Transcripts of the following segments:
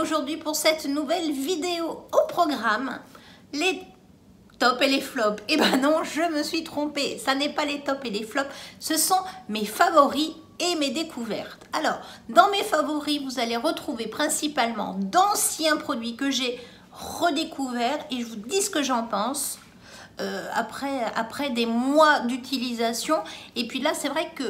aujourd'hui pour cette nouvelle vidéo. Au programme, les tops et les flops. Eh ben non, je me suis trompée. Ça n'est pas les tops et les flops, ce sont mes favoris et mes découvertes. Alors, dans mes favoris, vous allez retrouver principalement d'anciens produits que j'ai redécouverts et je vous dis ce que j'en pense. Après des mois d'utilisation. Et puis là, c'est vrai que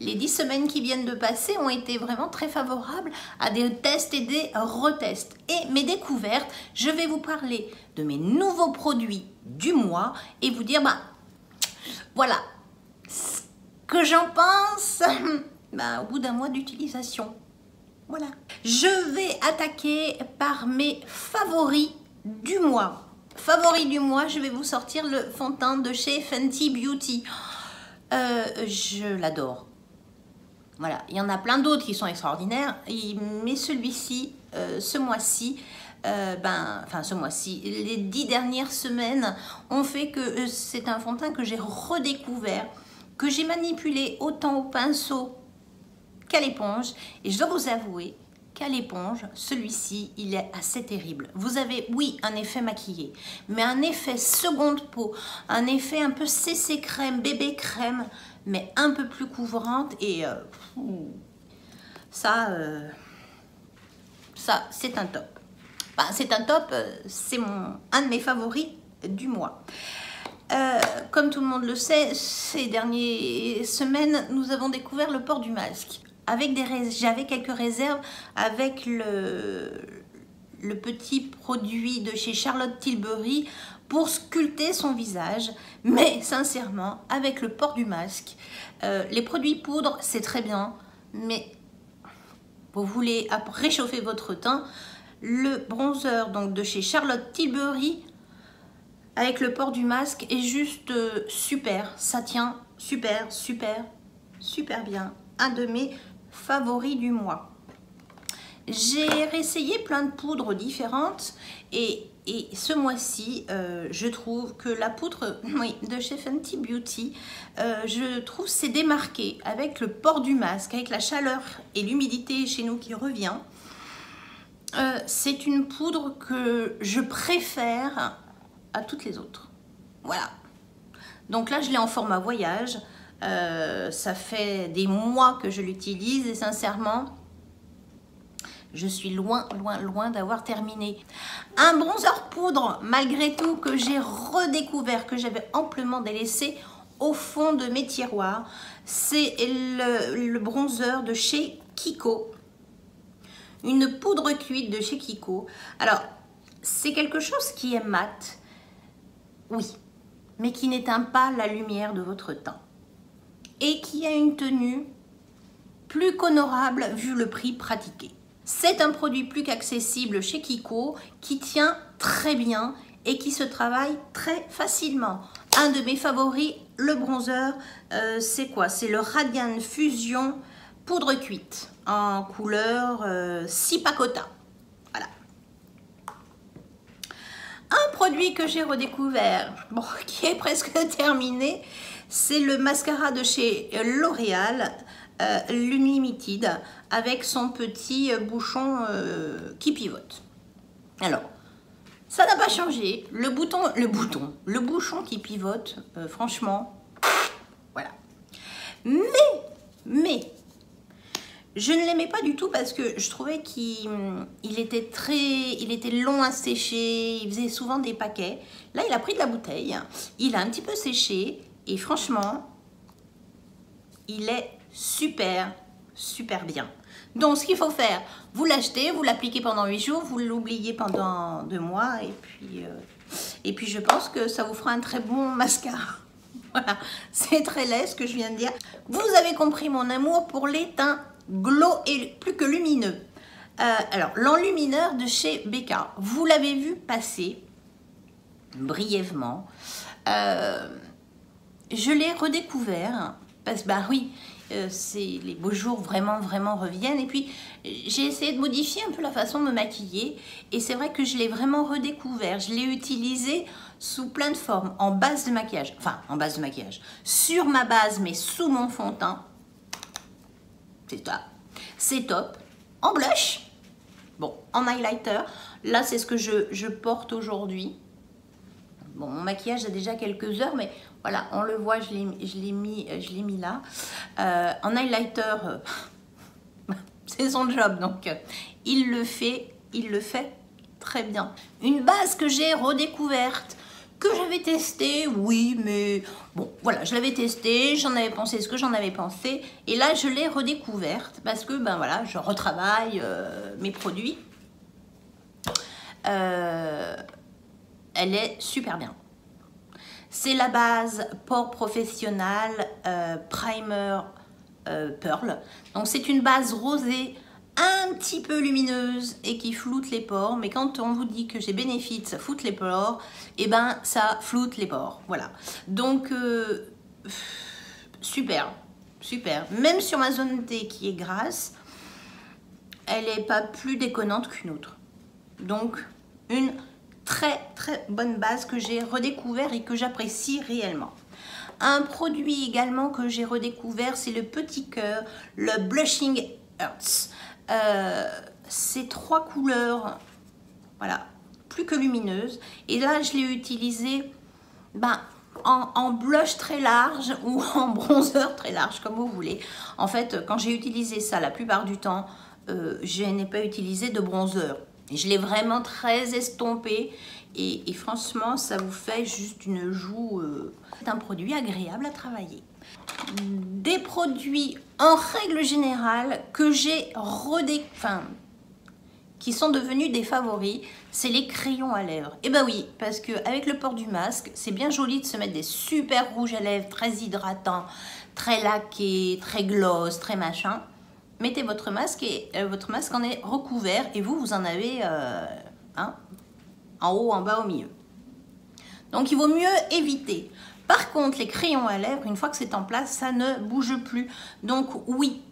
les 10 semaines qui viennent de passer ont été vraiment très favorables à des tests et des retests. Et mes découvertes, je vais vous parler de mes nouveaux produits du mois et vous dire, voilà, ce que j'en pense au bout d'un mois d'utilisation. Voilà. Je vais attaquer par mes favoris du mois. Favoris du mois, je vais vous sortir le fond de teint de chez Fenty Beauty. Je l'adore. Voilà, il y en a plein d'autres qui sont extraordinaires, mais celui-ci, ce mois-ci, ce mois-ci, les 10 dernières semaines ont fait que c'est un fond de teint que j'ai redécouvert, que j'ai manipulé autant au pinceau qu'à l'éponge, et je dois vous avouer qu'à l'éponge, celui-ci, il est assez terrible. Vous avez, oui, un effet maquillé, mais un effet seconde peau, un effet un peu CC crème, bébé crème, mais un peu plus couvrante, et ça c'est un top. C'est un top, c'est un de mes favoris du mois. Comme tout le monde le sait, ces dernières semaines, nous avons découvert le port du masque. J'avais quelques réserves avec le petit produit de chez Charlotte Tilbury pour sculpter son visage, mais sincèrement, avec le port du masque, les produits poudre, c'est très bien, mais vous voulez réchauffer votre teint, le bronzer donc de chez Charlotte Tilbury avec le port du masque est juste super, ça tient super bien, un de mes favoris du mois. J'ai réessayé plein de poudres différentes et ce mois-ci, je trouve que la poudre de chez Fenty Beauty, je trouve s'est démarquée avec le port du masque, avec la chaleur et l'humidité chez nous qui revient. C'est une poudre que je préfère à toutes les autres. Voilà. Donc là, je l'ai en format voyage. Ça fait des mois que je l'utilise et sincèrement, je suis loin d'avoir terminé. Un bronzer poudre, malgré tout, que j'ai redécouvert, que j'avais amplement délaissé au fond de mes tiroirs. C'est le bronzer de chez Kiko. Une poudre cuite de chez Kiko. Alors, c'est quelque chose qui est mat, oui, mais qui n'éteint pas la lumière de votre teint. Et qui a une tenue plus qu'honorable vu le prix pratiqué. C'est un produit plus qu'accessible chez Kiko, qui tient très bien et qui se travaille très facilement. Un de mes favoris, le bronzer, c'est quoi? C'est le Radiant Fusion poudre cuite en couleur Cipacota. Voilà. Un produit que j'ai redécouvert, qui est presque terminé, c'est le mascara de chez L'Oréal, l'Unlimited, avec son petit bouchon qui pivote. Alors, ça n'a pas changé. Le bouchon qui pivote, franchement, voilà. Mais, je ne l'aimais pas du tout parce que je trouvais qu'il était long à sécher, il faisait souvent des paquets. Là, il a pris de la bouteille, il a un petit peu séché et franchement, il est super bien. Donc, ce qu'il faut faire, vous l'achetez, vous l'appliquez pendant 8 jours, vous l'oubliez pendant 2 mois et puis je pense que ça vous fera un très bon mascara. Voilà, c'est très laid ce que je viens de dire. Vous avez compris mon amour pour les teints glow et plus que lumineux. Alors, l'enlumineur de chez Becca, vous l'avez vu passer brièvement. Je l'ai redécouvert parce que oui, les beaux jours vraiment reviennent. Et puis, j'ai essayé de modifier un peu la façon de me maquiller. Et c'est vrai que je l'ai vraiment redécouvert. Je l'ai utilisé sous plein de formes, en base de maquillage. Enfin, en base de maquillage. Sur ma base, mais sous mon fond de teint. C'est ça. C'est top. En blush. Bon, en highlighter, là c'est ce que je porte aujourd'hui. Bon, mon maquillage a déjà quelques heures, mais voilà, on le voit, je l'ai mis là. En highlighter, c'est son job, donc il le fait très bien. Une base que j'ai redécouverte, que j'avais testée, oui, mais bon, voilà, je l'avais testée, j'en avais pensé ce que j'en avais pensé, et là, je l'ai redécouverte, parce que, ben voilà, je retravaille mes produits. Elle est super bien. C'est la base Pore Professionnel Primer Pearl. Donc c'est une base rosée un petit peu lumineuse et qui floute les pores. Mais quand on vous dit que j'ai Benefit, ça floute les pores, et ben ça floute les pores. Voilà. Donc super, super. Même sur ma zone T qui est grasse, elle n'est pas plus déconnante qu'une autre. Donc une très très bonne base que j'ai redécouvert et que j'apprécie réellement. Un produit également que j'ai redécouvert, c'est le Petit Cœur, le Blushing Earths. C'est 3 couleurs, voilà, plus que lumineuses. Et là, je l'ai utilisé en blush très large ou en bronzer très large, comme vous voulez. En fait, quand j'ai utilisé ça, la plupart du temps, je n'ai pas utilisé de bronzer. Je l'ai vraiment très estompé et franchement, ça vous fait juste une joue. C'est un produit agréable à travailler. Des produits en règle générale que j'ai qui sont devenus des favoris, c'est les crayons à lèvres. Et ben oui, parce qu'avec le port du masque, c'est bien joli de se mettre des super rouges à lèvres, très hydratants, très laqués, très gloss, très machin. Mettez votre masque et votre masque en est recouvert et vous en avez en haut, en bas, au milieu. Donc il vaut mieux éviter. Par contre, les crayons à lèvres, une fois que c'est en place, ça ne bouge plus. Donc oui,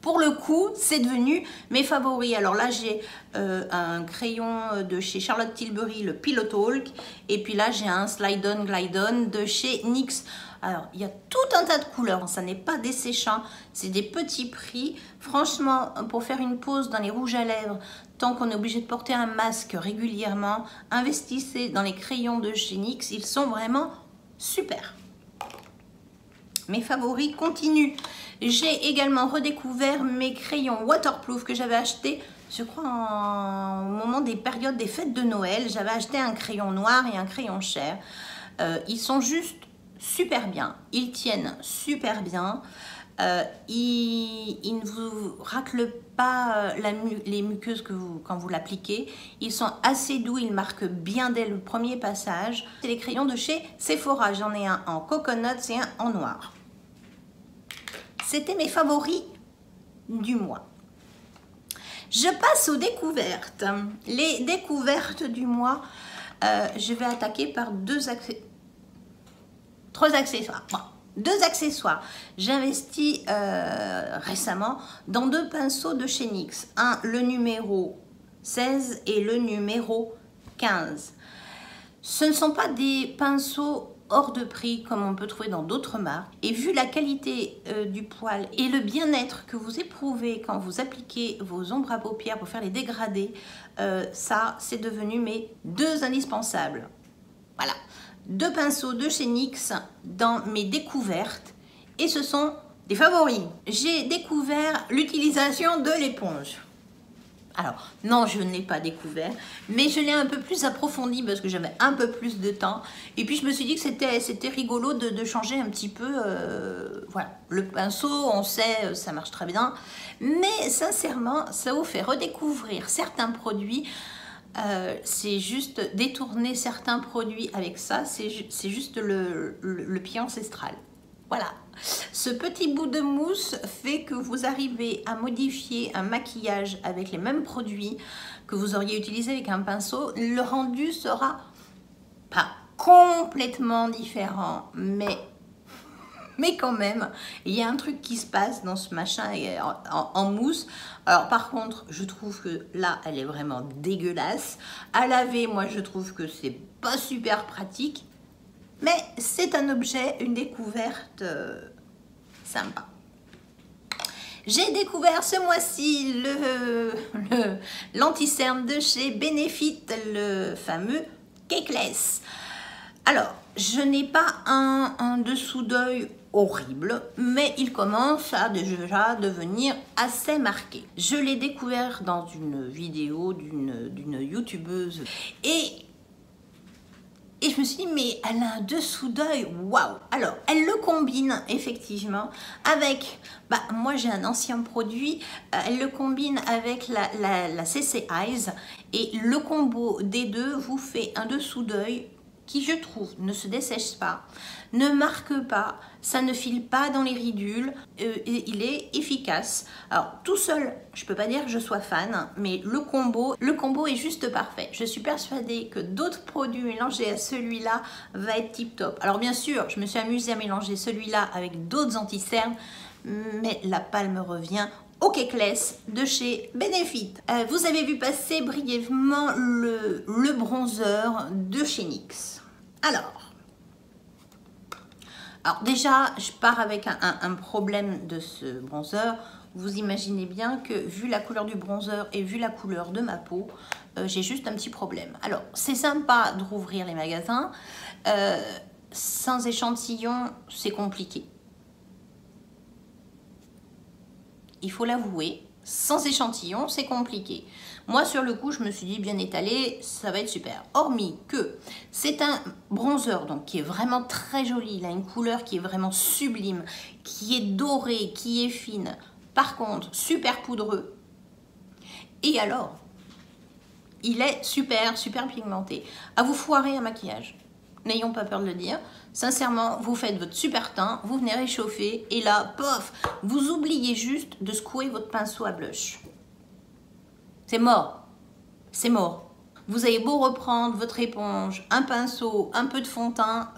pour le coup, c'est devenu mes favoris. Alors là, j'ai un crayon de chez Charlotte Tilbury, le Pillow Talk. Et puis là, j'ai un Slide On Glide On de chez NYX. Alors, il y a tout un tas de couleurs. Ça n'est pas desséchant. C'est des petits prix. Franchement, pour faire une pause dans les rouges à lèvres, tant qu'on est obligé de porter un masque régulièrement, investissez dans les crayons de chez NYX. Ils sont vraiment super. Mes favoris continuent. J'ai également redécouvert mes crayons waterproof que j'avais acheté, je crois, au moment des périodes des fêtes de Noël. J'avais acheté un crayon noir et un crayon chair. Ils sont juste super bien. Ils tiennent super bien. Ils ne vous raclent pas les muqueuses quand vous l'appliquez. Ils sont assez doux, ils marquent bien dès le premier passage. C'est les crayons de chez Sephora. J'en ai un en coconut et un en noir. C'était mes favoris du mois. Je passe aux découvertes. Les découvertes du mois, je vais attaquer par trois accessoires. Bon, 2 accessoires. J'ai investi récemment dans 2 pinceaux de chez NYX. Le numéro 16 et le numéro 15. Ce ne sont pas des pinceaux hors de prix comme on peut trouver dans d'autres marques. Et vu la qualité du poil et le bien-être que vous éprouvez quand vous appliquez vos ombres à paupières pour faire les dégradés, ça, c'est devenu mes 2 indispensables. Voilà. 2 pinceaux de chez NYX dans mes découvertes et ce sont des favoris. J'ai découvert l'utilisation de l'éponge. Alors, non, je ne l'ai pas découvert, mais je l'ai un peu plus approfondi parce que j'avais un peu plus de temps. Et puis, je me suis dit que c'était rigolo de changer un petit peu. Voilà, le pinceau, on sait, ça marche très bien. Mais sincèrement, ça vous fait redécouvrir certains produits. C'est juste détourner certains produits avec ça. C'est juste le pied ancestral. Voilà, ce petit bout de mousse fait que vous arrivez à modifier un maquillage avec les mêmes produits que vous auriez utilisé avec un pinceau. Le rendu sera pas complètement différent, mais quand même, il y a un truc qui se passe dans ce machin en mousse. Alors par contre, je trouve que là, elle est vraiment dégueulasse. À laver, moi, je trouve que c'est pas super pratique. Mais c'est un objet, une découverte sympa. J'ai découvert ce mois-ci l'anti-cerne de chez Benefit, le fameux Cakeless. Alors, je n'ai pas un dessous d'œil horrible, mais il commence à déjà devenir assez marqué. Je l'ai découvert dans une vidéo d'une youtubeuse et je me suis dit, mais elle a un dessous d'œil, waouh! Alors, elle le combine effectivement avec, moi j'ai un ancien produit, elle le combine avec la CC Eyes et le combo des deux vous fait un dessous d'œil qui, je trouve, ne se dessèche pas, ne marque pas, ça ne file pas dans les ridules, et il est efficace. Alors, tout seul, je ne peux pas dire que je sois fan, mais le combo est juste parfait. Je suis persuadée que d'autres produits mélangés à celui-là va être tip top. Alors, bien sûr, je me suis amusée à mélanger celui-là avec d'autres anti-cernes, mais la palme revient au Cakeless de chez Benefit. Vous avez vu passer brièvement le bronzer de chez NYX. Alors déjà, je pars avec un problème de ce bronzer. Vous imaginez bien que vu la couleur du bronzer et vu la couleur de ma peau, j'ai juste un petit problème. Alors, c'est sympa de rouvrir les magasins. Sans échantillon, c'est compliqué. Il faut l'avouer, sans échantillon, c'est compliqué. Moi, sur le coup, je me suis dit, bien étalé, ça va être super. Hormis que c'est un bronzer donc, qui est vraiment très joli. Il a une couleur qui est vraiment sublime, qui est dorée, qui est fine. Par contre, super poudreux. Et alors, il est super, super pigmenté. À vous foirer un maquillage. N'ayons pas peur de le dire. Sincèrement, vous faites votre super teint, vous venez réchauffer et là, pof, vous oubliez juste de secouer votre pinceau à blush. C'est mort. C'est mort. Vous avez beau reprendre votre éponge, un pinceau, un peu de fond de teint,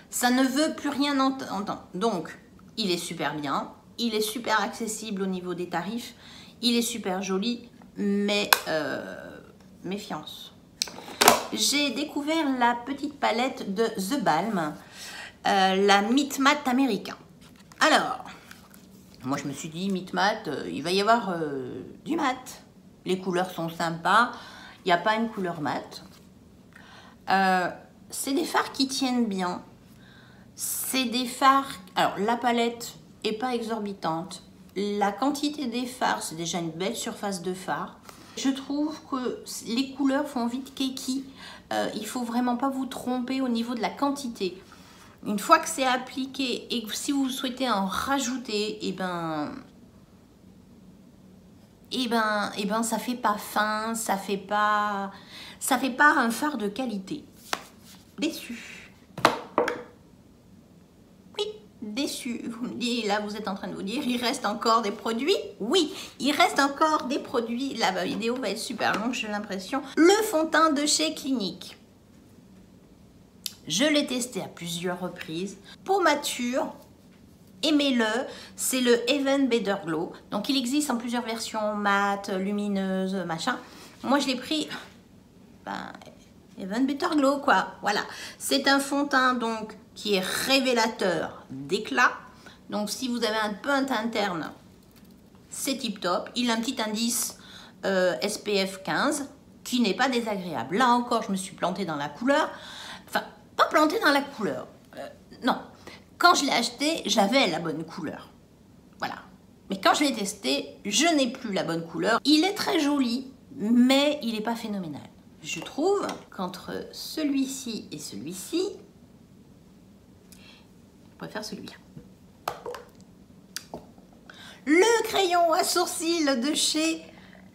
ça ne veut plus rien entendre. Donc, il est super bien, il est super accessible au niveau des tarifs, il est super joli, mais méfiance. J'ai découvert la petite palette de The Balm, la Meet Matte américain. Alors, moi je me suis dit, Meet Matte, il va y avoir du mat. Les couleurs sont sympas, il n'y a pas une couleur mat. C'est des fards qui tiennent bien. C'est des fards... Alors, la palette n'est pas exorbitante. La quantité des fards, c'est déjà une belle surface de fard. Je trouve que les couleurs font vite keki. Il ne faut vraiment pas vous tromper au niveau de la quantité. Une fois que c'est appliqué et que si vous souhaitez en rajouter, ça fait pas fin, ça fait pas un fard de qualité. Déçu. Oui, déçu. Vous me dites, là vous êtes en train de vous dire, il reste encore des produits. Oui, il reste encore des produits. La vidéo va être super longue, j'ai l'impression. Le fond de teint de chez Clinique. Je l'ai testé à plusieurs reprises. Peau mature, aimez-le, c'est le Even Better Glow. Donc il existe en plusieurs versions, mat, lumineuse, machin. Moi je l'ai pris, Even Better Glow quoi. Voilà, c'est un fond de teint donc qui est révélateur d'éclat. Donc si vous avez un peu un teint interne, c'est tip top. Il a un petit indice SPF 15 qui n'est pas désagréable. Là encore, je me suis plantée dans la couleur. Enfin, pas plantée dans la couleur. Non. Quand je l'ai acheté, j'avais la bonne couleur. Voilà. Mais quand je l'ai testé, je n'ai plus la bonne couleur. Il est très joli, mais il n'est pas phénoménal. Je trouve qu'entre celui-ci et celui-ci, je préfère celui-là. Le crayon à sourcils de chez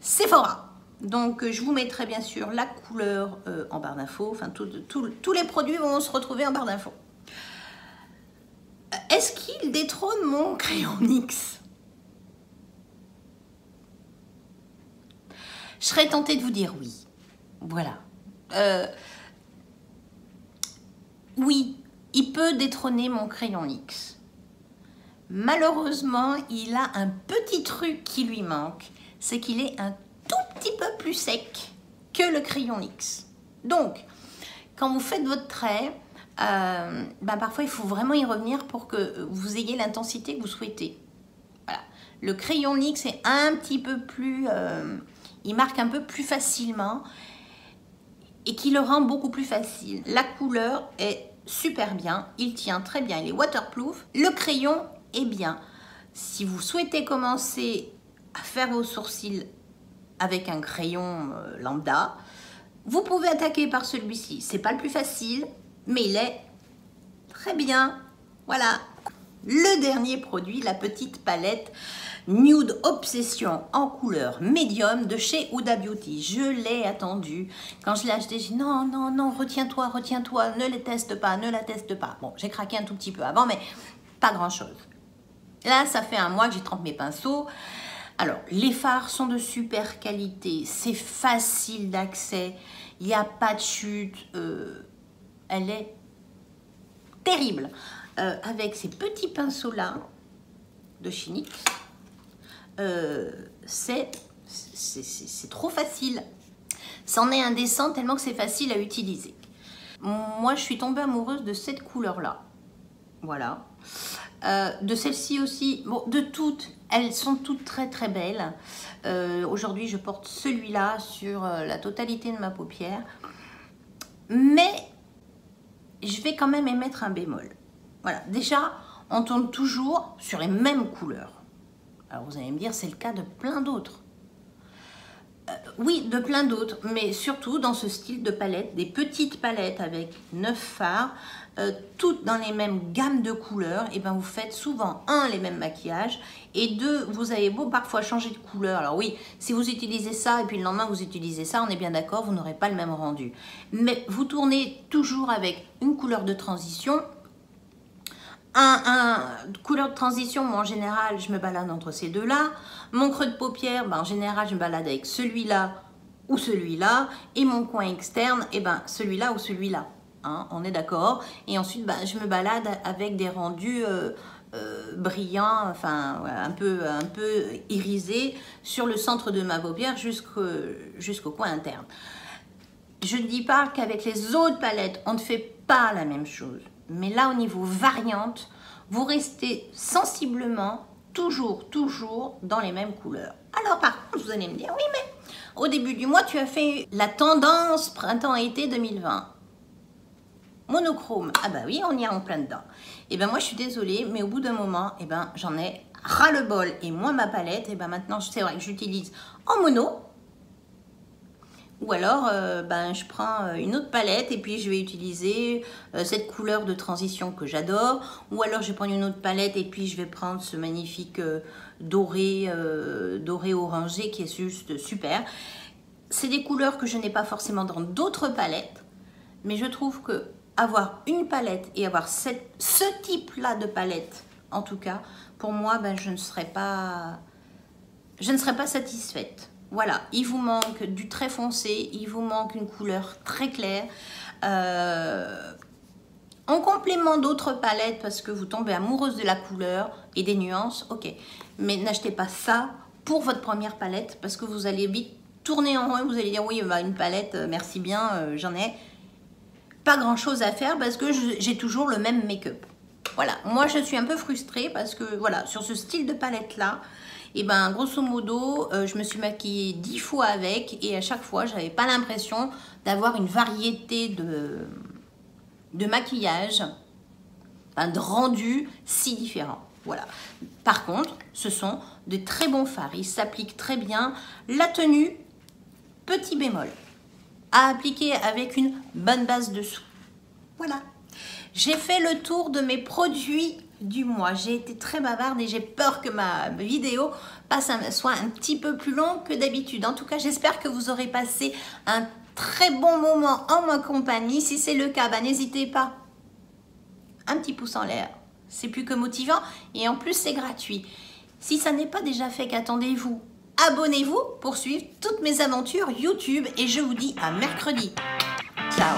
Sephora. Donc, je vous mettrai bien sûr la couleur en barre d'infos. Enfin, tous les produits vont se retrouver en barre d'infos. Est-ce qu'il détrône mon crayon NYX? Je serais tentée de vous dire oui. Voilà. Oui, il peut détrôner mon crayon NYX. Malheureusement, il a un petit truc qui lui manque. C'est qu'il est un tout petit peu plus sec que le crayon NYX. Donc, quand vous faites votre trait, parfois il faut vraiment y revenir pour que vous ayez l'intensité que vous souhaitez. Voilà. Le crayon NYX est un petit peu plus... il marque un peu plus facilement et qui le rend beaucoup plus facile. La couleur est super bien, il tient très bien, il est waterproof. Le crayon est bien. Si vous souhaitez commencer à faire vos sourcils avec un crayon lambda, vous pouvez attaquer par celui-ci. C'est pas le plus facile, mais il est très bien. Voilà. Le dernier produit, la petite palette Nude Obsession en couleur médium de chez Huda Beauty. Je l'ai attendu. Quand je l'ai acheté, j'ai dit non, non, non, retiens-toi, retiens-toi, ne les teste pas, ne la teste pas. Bon, j'ai craqué un tout petit peu avant, mais pas grand-chose. Là, ça fait un mois que j'ai trempé mes pinceaux. Alors, les fards sont de super qualité, c'est facile d'accès, il n'y a pas de chute, elle est terrible. Avec ces petits pinceaux-là, de chez NYX, c'est trop facile. C'en est indécent tellement que c'est facile à utiliser. Moi, je suis tombée amoureuse de cette couleur-là. Voilà. De celle-ci aussi, bon, de toutes, elles sont toutes très très belles. Aujourd'hui, je porte celui-là sur la totalité de ma paupière. Mais je vais quand même émettre un bémol. Voilà, déjà, on tourne toujours sur les mêmes couleurs. Alors vous allez me dire, c'est le cas de plein d'autres. Oui, de plein d'autres, mais surtout dans ce style de palette, des petites palettes avec 9 fards, toutes dans les mêmes gammes de couleurs, et ben vous faites souvent, un, les mêmes maquillages, et deux, vous avez beau parfois changer de couleur. Alors oui, si vous utilisez ça, et puis le lendemain vous utilisez ça, on est bien d'accord, vous n'aurez pas le même rendu. Mais vous tournez toujours avec une couleur de transition. Couleur de transition, moi en général, je me balade entre ces deux-là. Mon creux de paupière, ben, en général, je me balade avec celui-là ou celui-là. Et mon coin externe, et ben, celui-là ou celui-là. Hein, on est d'accord. Et ensuite, ben, je me balade avec des rendus brillants, enfin, voilà, un peu irisés sur le centre de ma paupière jusqu'au coin interne. Je ne dis pas qu'avec les autres palettes, on ne fait pas la même chose. Mais là, au niveau variante, vous restez sensiblement toujours dans les mêmes couleurs. Alors, par contre, vous allez me dire, oui, mais au début du mois, tu as fait la tendance printemps-été 2020. Monochrome. Ah bah oui, on y est en plein dedans. Et ben moi, je suis désolée, mais au bout d'un moment, et ben j'en ai ras-le-bol. Et moi, ma palette, et ben maintenant, c'est vrai que j'utilise en mono. Ou alors, ben, je prends une autre palette et puis je vais utiliser cette couleur de transition que j'adore. Ou alors, je vais prendre une autre palette et puis je vais prendre ce magnifique doré orangé qui est juste super. C'est des couleurs que je n'ai pas forcément dans d'autres palettes. Mais je trouve que avoir une palette et avoir ce type-là de palette, en tout cas, pour moi, ben, je ne serais pas satisfaite. Voilà, il vous manque du très foncé, il vous manque une couleur très claire. En complément d'autres palettes, parce que vous tombez amoureuse de la couleur et des nuances, ok. Mais n'achetez pas ça pour votre première palette, parce que vous allez vite tourner en rond, vous allez dire oui, bah, une palette, merci bien, j'en ai pas grand chose à faire parce que j'ai toujours le même make-up. Voilà, moi je suis un peu frustrée parce que voilà, sur ce style de palette là, et ben grosso modo, je me suis maquillée 10 fois avec et à chaque fois, j'avais pas l'impression d'avoir une variété de maquillage, enfin, de rendu si différent. Voilà. Par contre, ce sont de très bons fards, ils s'appliquent très bien. La tenue, petit bémol, à appliquer avec une bonne base dessous. Voilà. J'ai fait le tour de mes produits du mois. J'ai été très bavarde et j'ai peur que ma vidéo soit un petit peu plus longue que d'habitude. En tout cas, j'espère que vous aurez passé un très bon moment en ma compagnie. Si c'est le cas, bah, n'hésitez pas. Un petit pouce en l'air, c'est plus que motivant et en plus c'est gratuit. Si ça n'est pas déjà fait, qu'attendez-vous? Abonnez-vous pour suivre toutes mes aventures YouTube et je vous dis à mercredi. Ciao.